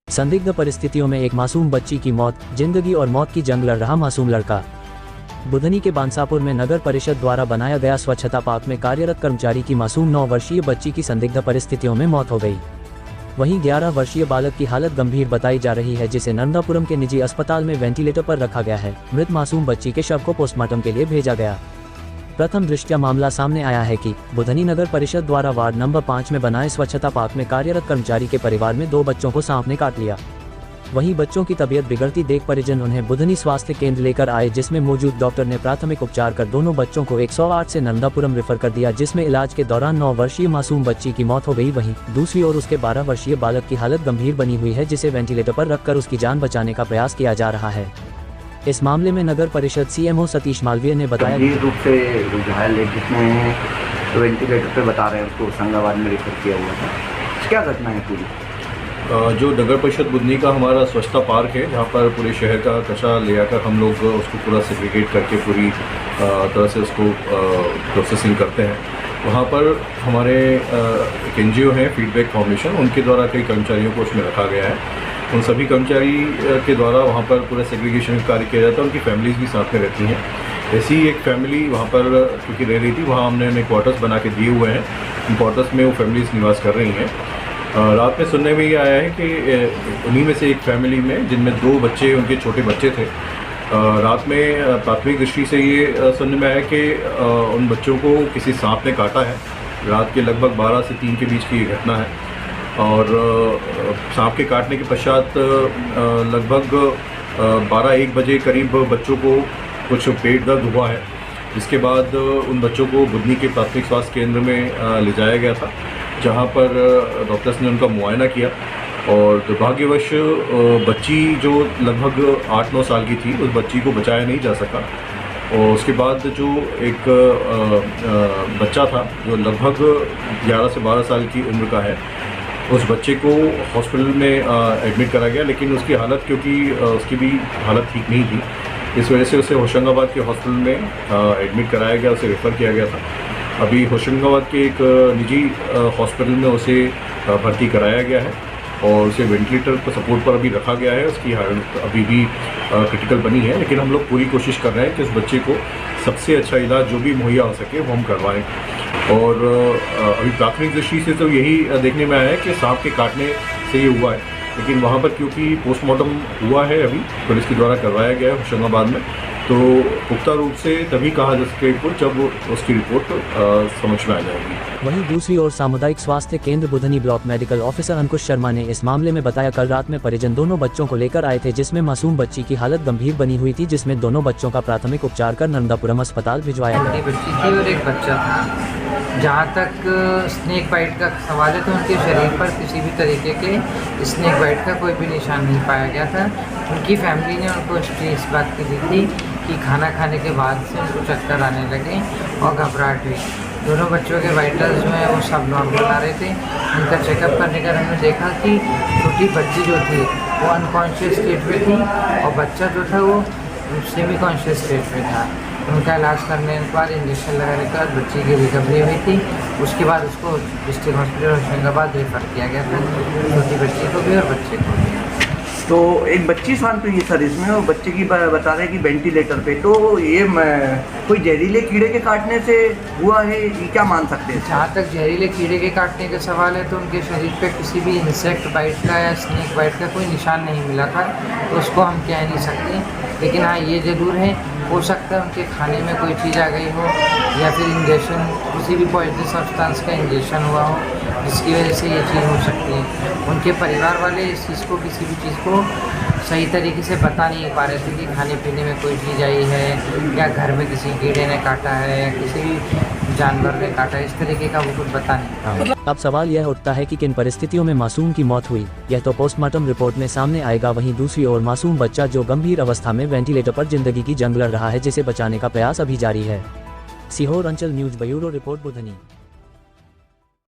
संदिग्ध परिस्थितियों में एक मासूम बच्ची की मौत, जिंदगी और मौत की जंग लड़ रहा मासूम लड़का। बुधनी के बांसापुर में नगर परिषद द्वारा बनाया गया स्वच्छता पार्क में कार्यरत कर्मचारी की मासूम 9 वर्षीय बच्ची की संदिग्ध परिस्थितियों में मौत हो गई। वहीं 11 वर्षीय बालक की हालत गंभीर बताई जा रही है, जिसे नर्मदापुरम के निजी अस्पताल में वेंटिलेटर पर रखा गया है। मृत मासूम बच्ची के शव को पोस्टमार्टम के लिए भेजा गया। प्रथम दृष्टया मामला सामने आया है कि बुधनी नगर परिषद द्वारा वार्ड नंबर 5 में बनाए स्वच्छता पार्क में कार्यरत कर्मचारी के परिवार में 2 बच्चों को सांप ने काट लिया। वहीं बच्चों की तबीयत बिगड़ती देख परिजन उन्हें बुधनी स्वास्थ्य केंद्र लेकर आए, जिसमें मौजूद डॉक्टर ने प्राथमिक उपचार कर दोनों बच्चों को 108 से नर्मदापुरम रेफर कर दिया, जिसमें इलाज के दौरान 9 वर्षीय मासूम बच्ची की मौत हो गई। वहीं दूसरी ओर उसके 12 वर्षीय बालक की हालत गंभीर बनी हुई है, जिसे वेंटिलेटर पर रखकर उसकी जान बचाने का प्रयास किया जा रहा है। इस मामले में नगर परिषद सीएमओ सतीश मालवीय ने बताया गंभीर रूप से घायल है, जिसमें वेंटिलेटर पे बता रहे हैं उसको होशंगाबाद में रेफर किया हुआ था। क्या घटना है पूरी? जो नगर परिषद बुधनी का हमारा स्वच्छता पार्क है, जहाँ पर पूरे शहर का कचरा ले आकर हम लोग उसको पूरा सेग्रीगेट करके पूरी तरह से उसको प्रोसेसिंग करते हैं। वहाँ पर हमारे एक NGO है फीडबैक फाउंडेशन, उनके द्वारा कई कर्मचारियों को उसमें रखा गया है। उन सभी कर्मचारी के द्वारा वहाँ पर पूरा सेग्रीगेशन कार्य किया जाता है। उनकी फैमिलीज़ भी साथ में रहती हैं। ऐसी ही एक फैमिली वहाँ पर क्योंकि रह रही थी, वहाँ हमने उन्हें क्वार्टर्स बना के दिए हुए हैं। इन क्वार्टर्स में वो फैमिलीज़ निवास कर रही हैं। रात में सुनने में ये आया है कि उन्हीं में से एक फैमिली में, जिनमें 2 बच्चे उनके छोटे बच्चे थे, रात में प्राथमिक दृष्टि से ये सुनने में आया कि उन बच्चों को किसी सांप ने काटा है। रात के लगभग 12 से 3 के बीच की ये घटना है। और सांप के काटने के पश्चात लगभग 12-1 बजे करीब बच्चों को कुछ पेट दर्द हुआ है, जिसके बाद उन बच्चों को बुधनी के प्राथमिक स्वास्थ्य केंद्र में ले जाया गया था, जहां पर डॉक्टर्स ने उनका मुआयना किया। और दुर्भाग्यवश बच्ची जो लगभग 8-9 साल की थी, उस बच्ची को बचाया नहीं जा सका। और उसके बाद जो एक बच्चा था जो लगभग 11 से 12 साल की उम्र का है, उस बच्चे को हॉस्पिटल में एडमिट करा गया, लेकिन उसकी हालत, क्योंकि उसकी भी हालत ठीक नहीं थी, इस वजह से उसे होशंगाबाद के हॉस्पिटल में एडमिट कराया गया, उसे रेफ़र किया गया था। अभी होशंगाबाद के एक निजी हॉस्पिटल में उसे भर्ती कराया गया है और उसे वेंटिलेटर पर सपोर्ट पर अभी रखा गया है। उसकी हालत अभी भी क्रिटिकल बनी है, लेकिन हम लोग पूरी कोशिश कर रहे हैं कि उस बच्चे को सबसे अच्छा इलाज जो भी मुहैया हो सके वो हम करवाएं। और अभी प्राथमिक दृष्टि से तो यही देखने में आया है कि सांप के काटने से ये हुआ है, लेकिन वहाँ पर क्योंकि पोस्टमार्टम हुआ है, अभी पुलिस के द्वारा करवाया गया है होशंगाबाद में, तो पुख्ता रूप से तभी कहा जा सके जब उसकी रिपोर्ट समझ में आ जाएगी। वहीं दूसरी ओर सामुदायिक स्वास्थ्य केंद्र बुधनी ब्लॉक मेडिकल ऑफिसर अंकुश शर्मा ने इस मामले में बताया, कल रात में परिजन दोनों बच्चों को लेकर आए थे, जिसमें मासूम बच्ची की हालत गंभीर बनी हुई थी, जिसमें दोनों बच्चों का प्राथमिक उपचार कर नर्मदापुरम अस्पताल भिजवाया गया। बच्ची थी और एक बच्चा था। जहाँ तक स्नेक बाइट का सवाल है, तो उनके शरीर पर किसी भी तरीके के स्नेक बाइट का कोई भी निशान नहीं पाया गया था। उनकी फैमिली ने उनको हिस्ट्री इस बात की दी थी कि खाना खाने के बाद से उनको चक्कर आने लगे और घबराहट हुई। दोनों बच्चों के वाइटल्स जो है वो सब नॉर्मल आ रहे थे। उनका चेकअप करने का हमने देखा कि छोटी बच्ची जो थी वो अनकॉन्शियस स्टेट में थी और बच्चा जो था वो सेमी कॉन्शियस स्टेट में था। उनका इलाज करने के बाद, इंजेक्शन लगाने के बाद बच्ची की रिकवरी हुई थी। उसके बाद उसको डिस्ट्रिक्ट हॉस्पिटल होशंगाबाद रेफर किया गया था, छोटी बच्ची को भी और बच्चे को भी। तो एक बच्ची सांप हुई है सर इसमें, और बच्चे की बता रहे हैं कि वेंटिलेटर पे, तो ये कोई जहरीले कीड़े के काटने से हुआ है, ये क्या मान सकते हैं? जहाँ तक जहरीले कीड़े के काटने का सवाल है, तो उनके शरीर पे किसी भी इंसेक्ट बाइट का या स्नेक बाइट का कोई निशान नहीं मिला था, तो उसको हम कह नहीं सकते। लेकिन हाँ, ये ज़रूर है, हो सकता है उनके खाने में कोई चीज़ आ गई हो, या फिर इंजेक्शन, किसी भी पॉइजनस सब्सटेंस का इंजेक्शन हुआ हो, जिसकी वजह से ये चीज़ हो सकती है। उनके परिवार वाले इस चीज़ को, किसी भी चीज़ को सही तरीके से बता नहीं पा रहे थे कि खाने पीने में कोई चीज़ आई है, या घर में किसी कीड़े ने काटा है, या किसी भी जानवर ने काटा है, इस तरीके का वो कुछ बता नहीं। अब सवाल यह उठता है कि किन परिस्थितियों में मासूम की मौत हुई, यह तो पोस्टमार्टम रिपोर्ट में सामने आएगा। वहीं दूसरी ओर मासूम बच्चा जो गंभीर अवस्था में वेंटिलेटर पर जिंदगी की जंग लड़ रहा है, जिसे बचाने का प्रयास अभी जारी है। सीहोर अंचल न्यूज ब्यूरो रिपोर्ट बुधनी।